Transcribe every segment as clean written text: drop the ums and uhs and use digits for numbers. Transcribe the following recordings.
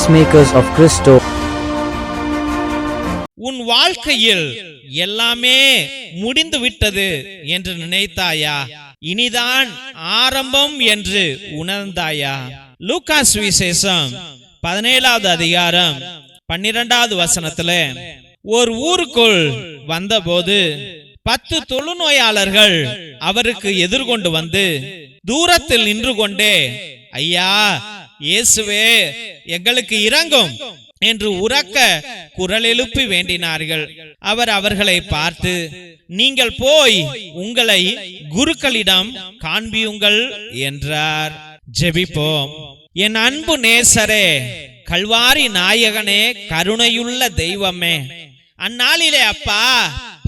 Peacemakers of Christo. உன் வாழ்க்கையில் எல்லாமே முடிந்து விட்டது என்று நினைத்தாயா? இனிதான் ஆரம்பம் என்று உணர்ந்தாயா? லூக்கா சுவிசேஷம் 17வது அதிகாரம் 12வது வசனத்துல ஒரு ஊருக்குள் வந்தபோது 10 தொழுநோயாளர்கள் அவருக்கு எதிர்கொண்டு வந்து தூரத்தில் நின்று கொண்டே, ஐயா இயேசுவே எங்களுக்கு இரங்கும் என்று உரக்க குரல் எழுப்பி வேண்டினார்கள். அவர் அவர்களை பார்த்து, நீங்கள் போய் உங்களை குருக்களிடம் காண்பியுங்கள் என்றார். ஜெபிப்போம். என் அன்பு நேசரே, கல்வாரி நாயகனே, கருணையுள்ள தெய்வமே, அந்நாளிலே அப்பா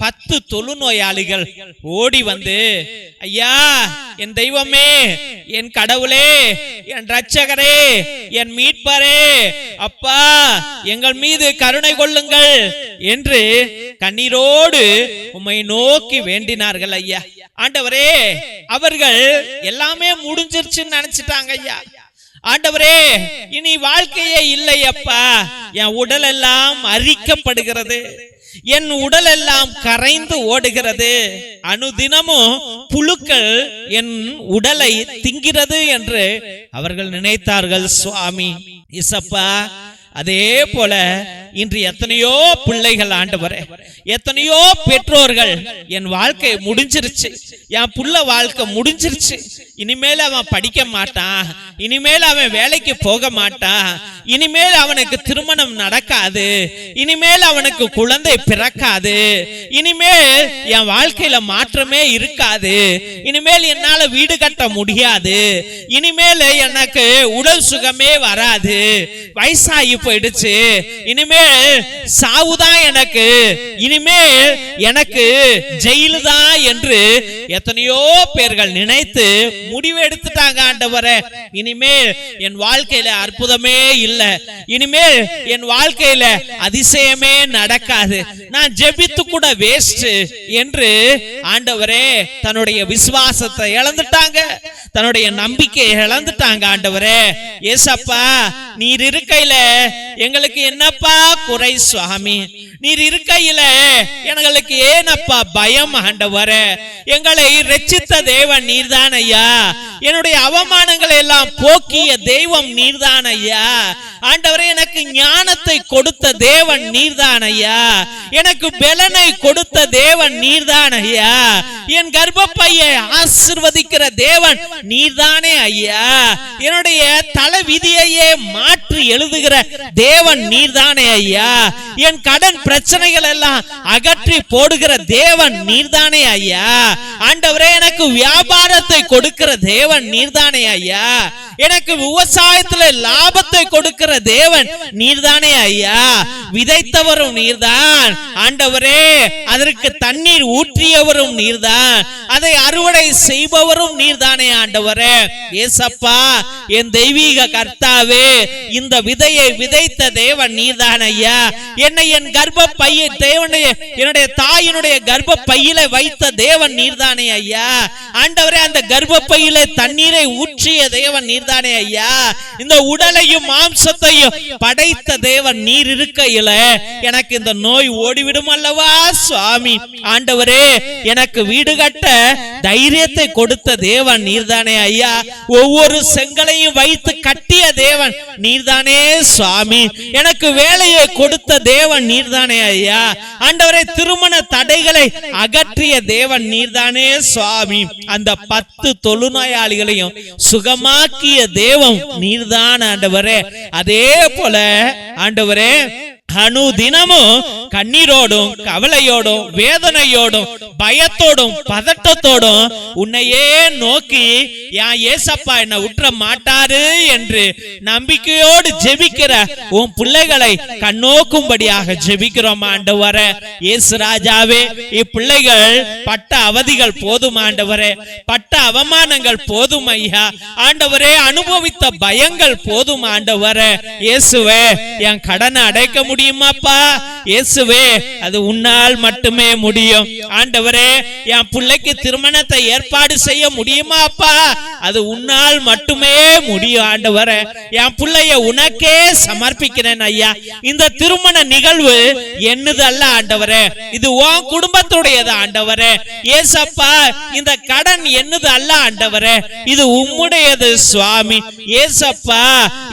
10 தொழுநோயாளிகள் ஓடி வந்து, ஐயா என் தெய்வமே, என் கடவுளே, என் இரட்சகரே, என் மீட்பரே, அப்பா எங்கள் மீது கருணை கொள்ளுங்கள் என்று கண்ணீரோடு உம்மை நோக்கி வேண்டினார்கள். ஐயா ஆண்டவரே, அவர்கள் எல்லாமே முடிஞ்சிருச்சுன்னு நினைச்சிட்டாங்க. ஐயா ஆண்டவரே, இனி வாழ்க்கையே இல்லை அப்பா. என் உடல் எல்லாம் அரிக்கப்படுகிறது, என் உடல் எல்லாம் கரைந்து ஓடுகிறது, அனுதினமும் புழுக்கள் என் உடலை திங்கிறது என்று அவர்கள் நினைத்தார்கள். சுவாமி இசப்பா, அதே போல இன்று எத்தனையோ பிள்ளைகள் ஆண்டவரே, எத்தனையோ பெற்றோர்கள், என் வாழ்க்கை முடிஞ்சிருச்சு, என் புள்ள வாழ்க்கை முடிஞ்சிருச்சு, இனிமேல் அவன் படிக்க மாட்டான், இனிமேல் அவன் வேலைக்கு போக மாட்டான், இனிமேல் அவனுக்கு திருமணம் நடக்காது, இனிமேல் அவனுக்கு குழந்தை பிறக்காது, இனிமேல் என் வாழ்க்கையில மாற்றமே இருக்காது, இனிமேல் என்னால வீடு கட்ட முடியாது, இனிமேல் எனக்கு உடல் சுகமே வராது, வயசாகி போயிடுச்சு, இனிமேல் சாவுதான் எனக்கு, இனிமேல் எனக்கு ஜெயிலு தான் என்று எத்தனையோ பேர்கள் நினைத்து முடிவு எடுத்துட்டாங்க. ஆண்டவரே, இனிமேல் என் வாழ்க்கையில அற்புதமே இல்லை, இனிமேல் என் வாழ்க்கையில அதிசயமே நடக்காது, நான் ஜெபித்து கூட வேஸ்ட் என்று ஆண்டவரே தன்னுடைய விசுவாசத்தை இழந்துட்டாங்க, தன்னுடைய நம்பிக்கையை இழந்துட்டாங்க. ஆண்டவரே ஏசப்பா, நீர் இருக்கையில எங்களுக்கு என்னப்பா குறை சுவாமி? நீர் இருக்கையில எங்களுக்கு ஏனப்பா பயம்? ஆண்டவரே, எங்களை ரட்சித்த தேவன் நீர்தான் ஐயா, என்னுடைய அவமானங்களை எல்லாம் போக்கிய தெய்வம் நீர்தான் ஐயா. ஆண்டவரே, எனக்கு ஞானத்தை கொடுத்த தேவன் நீர்தான் ஐயா, எனக்கு பலனை கொடுத்த தேவன் நீர்தான் ஐயா, என் கர்ப்பப்பையை ஆசீர்வதிக்கிற தேவன் நீர்தானே ஐயா, என்னுடைய தலை விதியையே மாற்றி எழுதுகிற தேவன் நீர்தானே ஐயா, என் கடன் பிரச்சனைகள் எல்லாம் அகற்றி போடுகிற தேவன் நீர்தானே ஐயா. ஆண்டவரே, எனக்கு வியாபாரத்தை கொடுக்கிற தேவன் நீர்தானே ஐயா, எனக்கு விவசாயத்துல லாபத்தை கொடுக்கிற தேவன் நீர்தானே ஐயா, விதைத்தவரும் நீர்தான் ஆண்டவரே, அதற்கு தண்ணீர் ஊற்றியவரும் நீர்தான், அதை அறுவடை செய்பவரும் நீர்தானே ஆண்டவரே. ஏசப்பா, என் தெய்வீக கர்த்தாவே, இந்த விதையை விதைத்த தேவன் நீர்தான் ஐயா, என்னை என் கர்ப்ப பையை என்னுடைய தாயினுடைய கர்ப்ப பையில வைத்த தேவன் நீர்தானே ஐயா. ஆண்டவரே, அந்த கர்ப்ப பையில தண்ணீரை ஊற்றிய தேவன் நீர்தானே ஐயா, இந்த உடலையும் மாம்சத்தையும் படைத்த தேவன் நீர் இருக்கையில எனக்கு இந்த நோய் ஓடிவிடும் அல்லவா சுவாமி. ஆண்டவரே, எனக்கு வீடு கட்ட தைரியத்தை கொடுத்த தேவன் நீர்தானே ஐயா, ஒவ்வொரு செங்கலையும் வைத்து கட்டிய தேவன் நீர்தானே சுவாமி, எனக்கு வேலையை கொடுத்த தேவன் நீர்தானே ஐயா. ஆண்டவரே, திருமண தடைகளை அகற்றிய தேவன் நீர்தானே சுவாமி, அந்த 10 தொழுநோயாளிகளையும் சுகமாக்கிய தேவன் நீர்தான் ஆண்டவரே. அதே போல ஆண்டவரே, அனுதினமும் கண்ணீரோடும் கவலையோடும் வேதனையோடும் பயத்தோடும் பதட்டத்தோடும் உன்னையே நோக்கி, என் ஏசப்பா என்னை விட்டுற மாட்டாரு என்று நம்பிக்கையோடு ஜெபிக்கிற உன் பிள்ளைகளை கண்ணோக்கும்படியாக ஜெபிக்கிறோம் ஆண்டவரே. இயேசு ராஜாவே, இப்பிள்ளைகள் பட்ட அவதிகள் போதும் ஆண்டவரே, பட்ட அவமானங்கள் போதும் ஐயா. ஆண்டவரே, அனுபவித்த பயங்கள் போதும் ஆண்டவரே. இயேசுவே, என் கடனை அடைக்க முடியுமாப்பா? இயேசு இயேசுவே, அது உன்னால் மட்டுமே முடியும். ஆண்டவரே, என் பிள்ளைக்கு திருமணத்தை ஏற்பாடு செய்ய முடியுமா அப்பா? அது உன்னால் மட்டுமே முடியும். ஆண்டவரே, என் பிள்ளைய உனக்கே சமர்ப்பிக்கிறேன் ஐயா. இந்த திருமண நிகழ்வு என்னது அல்ல ஆண்டவரே, இது உன் குடும்பத்துடையது ஆண்டவரே. ஏசப்பா, இந்த கடன் என்னது அல்ல ஆண்டவரே, இது உம்முடையது சுவாமி. ஏசப்பா,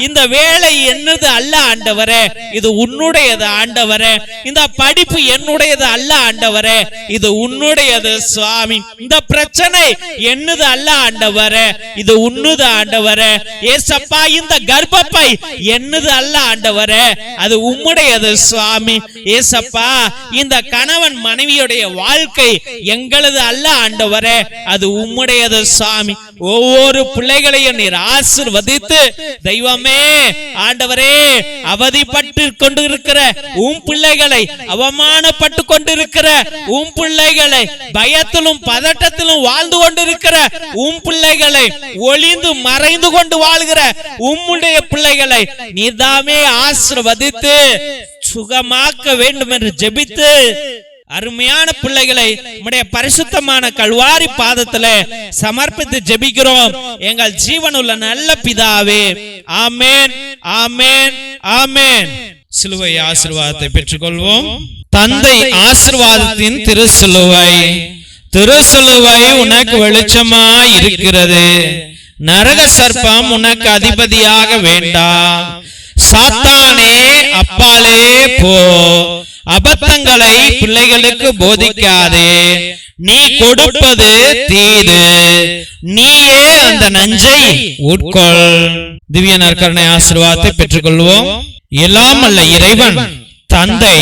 இந்த வேலை என்னது அல்ல ஆண்டவரே, இது உன்னுடையது ஆண்டவரே. இந்த படிப்பு என்னுடையது அல்ல ஆண்டவரே, இது உன்னுடையது சுவாமி. இந்த பிரச்சனை என்னது அல்ல ஆண்டவரே, இது உன்னுது ஆண்டவரே. ஏசப்பா, இந்த கர்ப்பப்பை என்னது அல்ல ஆண்டவரே, அது உம்முடையது சுவாமி. ஏசப்பா, இந்த கணவன் மனைவியுடைய வாழ்க்கை எங்களது அல்ல ஆண்டவரே, அது உம்முடையது சுவாமி. ஒவ்வொரு பிள்ளைகளையும் நீர் ஆசீர்வதித்து தெய்வமே ஆண்டவரே, அவதிப்பட்டு கொண்டிருக்கிற உம் பிள்ளைகளை, அவமானப்பட்டு கொண்டிருக்கிற உம் பிள்ளைகளை, பயத்திலும் பதட்டத்திலும் வாழ்ந்து கொண்டிருக்கிற உம் பிள்ளைகளை, ஒளிந்து மறைந்து கொண்டு வாழ்கிற உம்முடைய பிள்ளைகளை நீர்தாமே ஆசீர்வதித்து சுகமாக்க வேண்டும் என்று ஜெபித்து அருமையான பிள்ளைகளை உம்முடைய பரிசுத்தமான கல்வாரி பாதத்திலே சமர்ப்பித்து ஜெபிக்கிறோம் எங்கள் ஜீவனுள்ள நல்ல பிதாவே. ஆமென், ஆமென், ஆமென். சிலுவை ஆசீர்வாதத்தை பெற்றுக்கொள்வோம். தந்தை ஆசீர்வாதத்தின் திருசிலுவை, திருசிலுவை உனக்கு வெளிச்சமாய் இருக்கிறது. நரக சர்ப்பம் உனக்கு அதிபதியாக வேண்டாம். சாத்தானே அப்பாலே போ. அபத்தங்களை பிள்ளைகளுக்கு போதிக்காதே. நீ கொடுப்பது தீது, நீயே அந்த நஞ்சை உட்கொள். திவ்ய நற்கருணை ஆசீர்வாதத்தை பெற்றுக்கொள்வோம். எல்லாம் அல்ல இறைவன், தந்தை,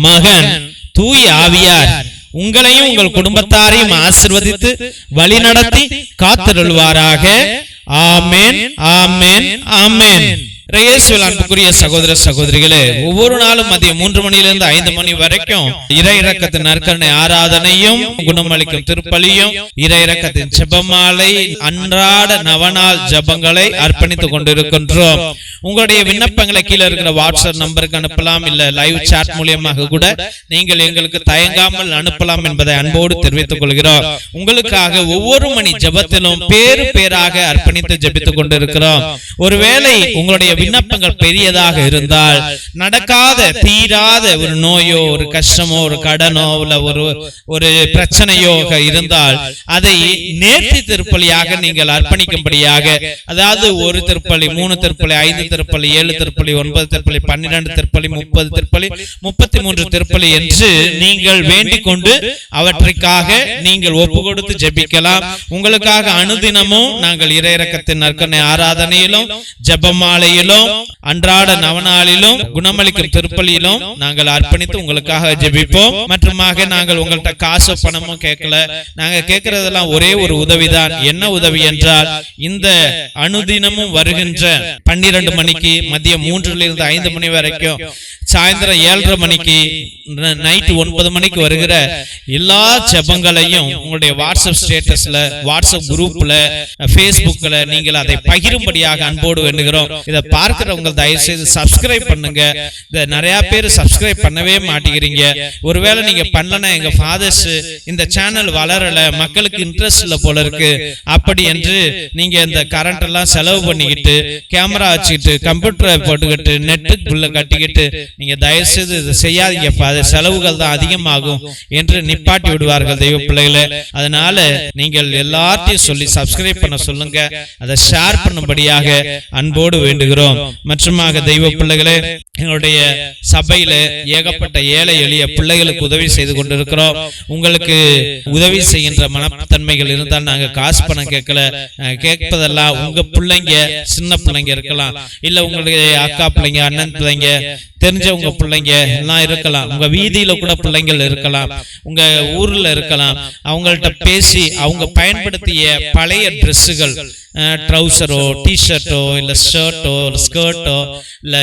மகன், தூய ஆவியார் உங்களையும் உங்கள் குடும்பத்தாரையும் ஆசீர்வதித்து வழிநடத்தி காத்தருள்வாராக. ஆமென், ஆமென், ஆமென். இயேசுவில் அன்புக்குரிய சகோதர சகோதரிகளே, ஒவ்வொரு நாளும் மதியம் 3 மணியிலிருந்து 5 மணி வரைக்கும் இறை இரக்கத்தின் நற்கருணை ஆராதனையும் குணமளிக்கும் திருப்பலியும் இறை இரக்கத்தின் ஜெபமாலை அன்றாட நவநாள் ஜெபங்களை அர்ப்பணித்துக் கொண்டிருக்கின்றோம். உங்களுடைய விண்ணப்பங்களை கீழே இருக்கிற வாட்ஸ்அப் நம்பருக்கு அனுப்பலாம், இல்ல லைவ் சாட் மூலியமாக கூட நீங்கள் எங்களுக்கு தயங்காமல் அனுப்பலாம் என்பதை அன்போடு தெரிவித்துக் கொள்கிறோம். உங்களுக்காக ஒவ்வொரு மணி ஜெபத்திலும் பேரு பேராக அர்ப்பணித்து ஜெபித்துக் கொண்டிருக்கிறோம். ஒருவேளை உங்களுடைய விண்ணப்பங்கள் பெரியதாக இருந்தால், நடக்காத தீராத ஒரு நோயோ, ஒரு கஷ்டமோ, ஒரு கடனோ, ஒரு பிரச்சனையோ இருந்தால் அதை நேர்த்தி திருப்பலியாக நீங்கள் அர்ப்பணிக்கும்படியாக, அதாவது 1 திருப்பலி, 3 திருப்பலி, 5 திருப்பலி, 7 திருப்பலி, 9 திருப்பலி, 12 திருப்பலி, 30 திருப்பலி, 33 திருப்பலி என்று நீங்கள் வேண்டிக் கொண்டு அவற்றுக்காக நீங்கள் ஒப்பு கொடுத்து ஜெபிக்கலாம். உங்களுக்காக அனுதினமும் நாங்கள் இறை இரக்கத்தின் நற்கருணை ஆராதனையிலும் ஜெபமாலையிலும் அன்றாட நவநாளிலும் குணமளிக்கும் திருப்பலியிலும் நாங்கள் அர்ப்பணித்து உங்களுக்காக ஜெபிப்போம். மற்றுமாக நாங்கள் உங்கள்கிட்ட காசு பணமும் கேட்கல. நாங்க கேட்கறதெல்லாம் ஒரே ஒரு உதவிதான். என்ன உதவி என்றால், இந்த அனுதினமும் வருகின்ற 12 மணிக்கு, மதியம் 3 to 5 மணி வரைக்கும், சாயந்தரம் 7:30 மணிக்கு, நைட் 9 மணிக்கு வருகிற எல்லா ஜெபங்களையும் உங்களுடைய வாட்ஸ்அப் ஸ்டேட்டஸ்ல, வாட்ஸ்அப் குரூப்ல, பேஸ்புக்ல நீங்கள் அதை பகிரும்படியாக அன்போடு வேண்டுகிறோம். இதை பார்க்கிறவங்க தயவு செய்து சப்ஸ்கிரைப் பண்ணுங்க. இதை நிறைய பேர் சப்ஸ்கிரைப் பண்ணவே மாட்டேங்கிறீங்க. ஒருவேளை நீங்க பண்ணலன்னா, எங்க ஃபாதர்ஸ் இந்த சேனல் வளரல, மக்களுக்கு இன்ட்ரெஸ்ட் இல்ல போல இருக்கு, அப்படி என்று நீங்க இந்த கரண்ட் எல்லாம் செலவு பண்ணிக்கிட்டு, கேமரா வச்சுக்கிட்டு, கம்ப்யூட்டரை போட்டுக்கிட்டு, நெட்டு பில்ல கட்டிக்கிட்டு நீங்க தயவு செய்து இதை செய்யாதீங்க. செலவுகள் தான் அதிகமாகும் என்று நிப்பாட்டி விடுவார்கள் தெய்வ பிள்ளைகளே. அதனால நீங்கள் எல்லாத்தையும் சொல்லி சப்ஸ்கிரைப் பண்ண சொல்லுங்க, அதை ஷேர் பண்ணும்படியாக அன்போடு வேண்டுகிறோம். மற்றுமாக தெய்வ பிள்ளைகளே, எங்களுடைய சபையில ஏகப்பட்ட ஏழை எளிய பிள்ளைகளுக்கு உதவி செய்து கொண்டிருக்கிறோம். உங்களுக்கு உதவி செய்கின்ற மனத்தன்மைகள் இருந்தால் நாங்க காசு பணம் கேட்கல. கேட்பதெல்லாம் உங்க பிள்ளைங்க, சின்ன பிள்ளைங்க இருக்கலாம், இல்ல உங்களுடைய அக்கா பிள்ளைங்க, அண்ணன் பிள்ளைங்க, தெரிஞ்சவங்க பிள்ளைங்க எல்லாம் இருக்கலாம், உங்க வீதியில கூட பிள்ளைங்கள் இருக்கலாம், உங்க ஊர்ல இருக்கலாம். அவங்கள்ட்ட பேசி அவங்க பயன்படுத்திய பழைய டிரெஸ்ஸுகள், ட்ரௌசரோ டிஷர்ட்டோ இல்லை ஷர்ட்டோ ஸ்கர்ட்டோ இல்லை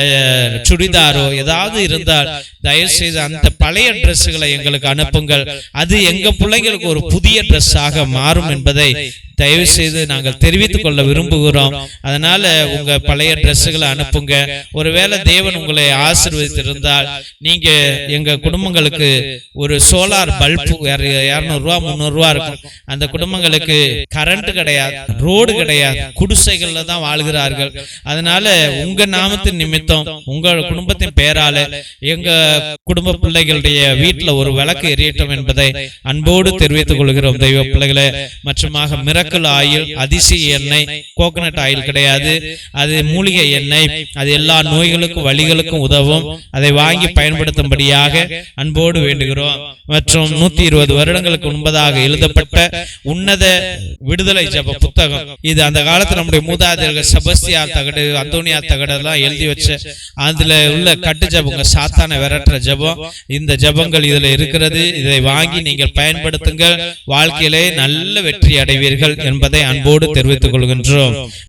சுடிதாரோ ஏதாவது இருந்தால் தயவுசெய்து அந்த பழைய ட்ரெஸ்ஸுகளை எங்களுக்கு அனுப்புங்கள். அது எங்க பிள்ளைங்களுக்கு ஒரு புதிய ட்ரெஸ்ஸாக மாறும் என்பதை தயவு செய்து நாங்கள் தெரிவித்துக் கொள்ள விரும்புகிறோம். அதனால உங்க பழைய ட்ரெஸ்ஸுகளை அனுப்புங்க. ஒருவேளை தேவன் உங்களை ஆசீர்வதித்திருந்தால் நீங்க எங்க குடும்பங்களுக்கு ஒரு சோலார் பல்பு 200 ரூபா 300 ரூபா இருக்கும். அந்த குடும்பங்களுக்கு கரண்ட் கிடையாது, ரோடு கிடையாது, குடிசைகள்ல தான் வாழ்கிறார்கள். அதனால உங்க நாமத்தின் நிமித்தம் உங்க குடும்பத்தின் பெயரால எங்க குடும்ப பிள்ளைகளுடைய வீட்டுல ஒரு விளக்கு எரியட்டும் என்பதை அன்போடு தெரிவித்துக் கொள்கிறோம் தெய்வ பிள்ளைகளே. மற்றுமாக மிரக்கல் ஆயில், அதிசய எண்ணெய், கோகனட் ஆயில் கிடையாது, அது மூலிகை எண்ணெய். அது எல்லா நோய்களுக்கும் வலிகளுக்கும் உதவும். அதை வாங்கி பயன்படுத்தும்படியாக அன்போடு வேண்டுகிறோம். மற்றும் 120 வருடங்களுக்கு முன்பதாக எழுதப்பட்ட உன்னத விடுதலை ஜப புத்தகம் இது. அந்த காலத்தில் நம்முடைய மூதாதையர்கள் செபஸ்தியா தகடு, அந்தோனியா தகடு எல்லாம் எழுதி வச்ச அதுல உள்ள கட்டு ஜபங்க, சாத்தான விரட்டுற ஜபம். இந்த ஜபங்கள் இதுல இருக்கிறது. இதை வாங்கி நீங்கள் பயன்படுத்துங்கள். வாழ்க்கையிலே நல்ல வெற்றி அடைவீர்கள் என்பதை அன்போடு தெரிவித்துக் கொள்கின்றோம்.